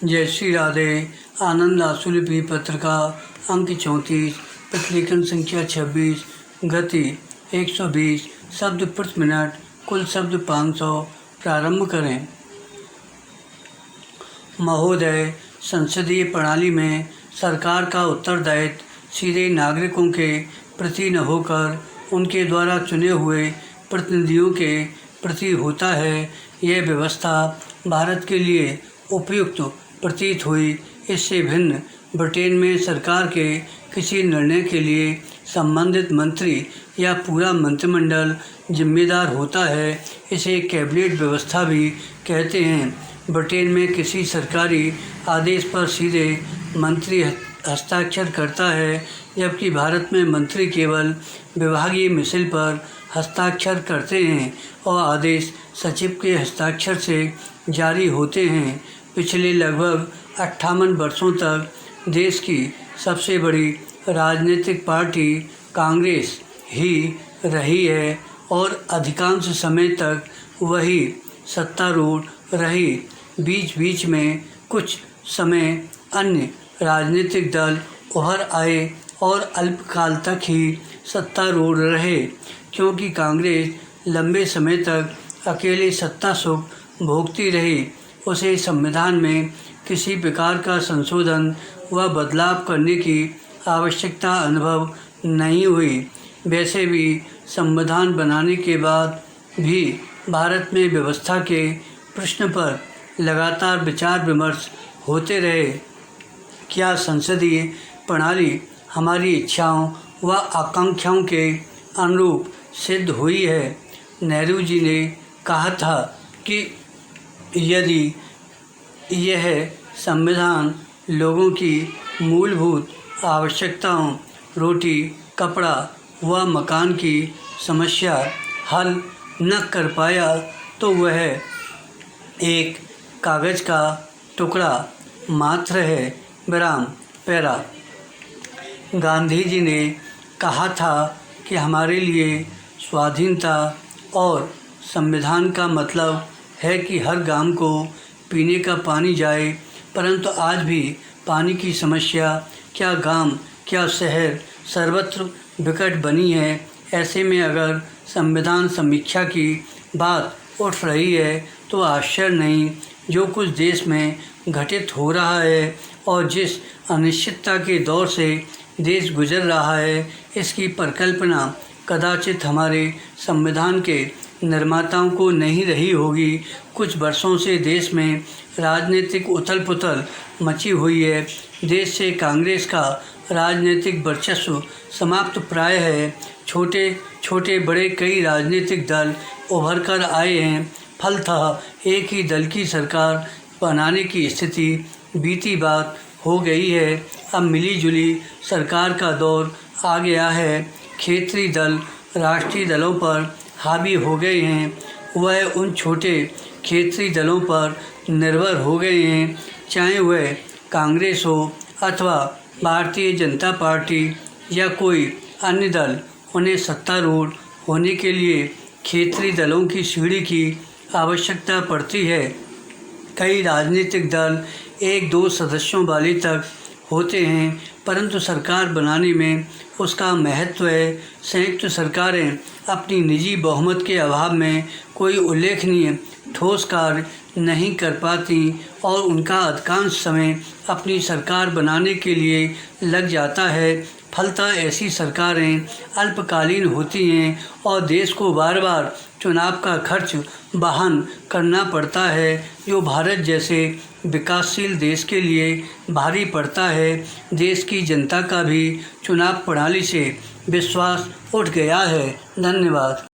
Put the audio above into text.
जय श्री राधे। आनंद आशुलिपि पत्रिका अंक 34, प्रतिलेखन संख्या 26, गति 120 शब्द प्रति मिनट, कुल शब्द 500। प्रारंभ करें। महोदय, संसदीय प्रणाली में सरकार का उत्तरदायित्व सीधे नागरिकों के प्रति न होकर उनके द्वारा चुने हुए प्रतिनिधियों के प्रति होता है। यह व्यवस्था भारत के लिए उपयुक्त प्रतीत हुई। इससे भिन्न ब्रिटेन में सरकार के किसी निर्णय के लिए संबंधित मंत्री या पूरा मंत्रिमंडल जिम्मेदार होता है। इसे कैबिनेट व्यवस्था भी कहते हैं। ब्रिटेन में किसी सरकारी आदेश पर सीधे मंत्री हस्ताक्षर करता है, जबकि भारत में मंत्री केवल विभागीय मिसल पर हस्ताक्षर करते हैं और आदेश सचिव के हस्ताक्षर से जारी होते हैं। पिछले लगभग 58 वर्षों तक देश की सबसे बड़ी राजनीतिक पार्टी कांग्रेस ही रही है और अधिकांश समय तक वही सत्तारूढ़ रही। बीच बीच में कुछ समय अन्य राजनीतिक दल उभर आए और अल्पकाल तक ही सत्तारूढ़ रहे। क्योंकि कांग्रेस लंबे समय तक अकेले सत्ता सुख भोगती रही, उसे संविधान में किसी प्रकार का संशोधन व बदलाव करने की आवश्यकता अनुभव नहीं हुई। वैसे भी संविधान बनाने के बाद भी भारत में व्यवस्था के प्रश्न पर लगातार विचार विमर्श होते रहे। क्या संसदीय प्रणाली हमारी इच्छाओं व आकांक्षाओं के अनुरूप सिद्ध हुई है? नेहरू जी ने कहा था कि यदि यह संविधान लोगों की मूलभूत आवश्यकताओं रोटी, कपड़ा व मकान की समस्या हल न कर पाया तो वह एक कागज़ का टुकड़ा मात्र है। विराम। पैरा। गांधी जी ने कहा था कि हमारे लिए स्वाधीनता और संविधान का मतलब है कि हर गांव को पीने का पानी जाए, परंतु आज भी पानी की समस्या क्या गांव क्या शहर सर्वत्र विकट बनी है। ऐसे में अगर संविधान समीक्षा की बात उठ रही है तो आश्चर्य नहीं। जो कुछ देश में घटित हो रहा है और जिस अनिश्चितता के दौर से देश गुजर रहा है, इसकी परिकल्पना कदाचित हमारे संविधान के निर्माताओं को नहीं रही होगी। कुछ वर्षों से देश में राजनीतिक उथल पुथल मची हुई है। देश से कांग्रेस का राजनीतिक वर्चस्व समाप्त प्राय है। छोटे छोटे बड़े कई राजनीतिक दल उभर कर आए हैं। फलतः एक ही दल की सरकार बनाने की स्थिति बीती बात हो गई है। अब मिली जुली सरकार का दौर आ गया है। क्षेत्रीय दल राष्ट्रीय दलों पर हावी हो गए हैं। वह उन छोटे क्षेत्रीय दलों पर निर्भर हो गए हैं, चाहे वह कांग्रेस हो अथवा भारतीय जनता पार्टी या कोई अन्य दल। उन्हें सत्तारूढ़ होने के लिए क्षेत्रीय दलों की सीढ़ी की आवश्यकता पड़ती है। कई राजनीतिक दल 1-2 सदस्यों वाले तक होते हैं, परंतु सरकार बनाने में उसका महत्व है। संयुक्त सरकारें अपनी निजी बहुमत के अभाव में कोई उल्लेखनीय ठोस कार्य नहीं कर पाती और उनका अधिकांश समय अपनी सरकार बनाने के लिए लग जाता है। फलतः ऐसी सरकारें अल्पकालीन होती हैं और देश को बार बार चुनाव का खर्च वहन करना पड़ता है, जो भारत जैसे विकासशील देश के लिए भारी पड़ता है। देश की जनता का भी चुनाव प्रणाली से विश्वास उठ गया है। धन्यवाद।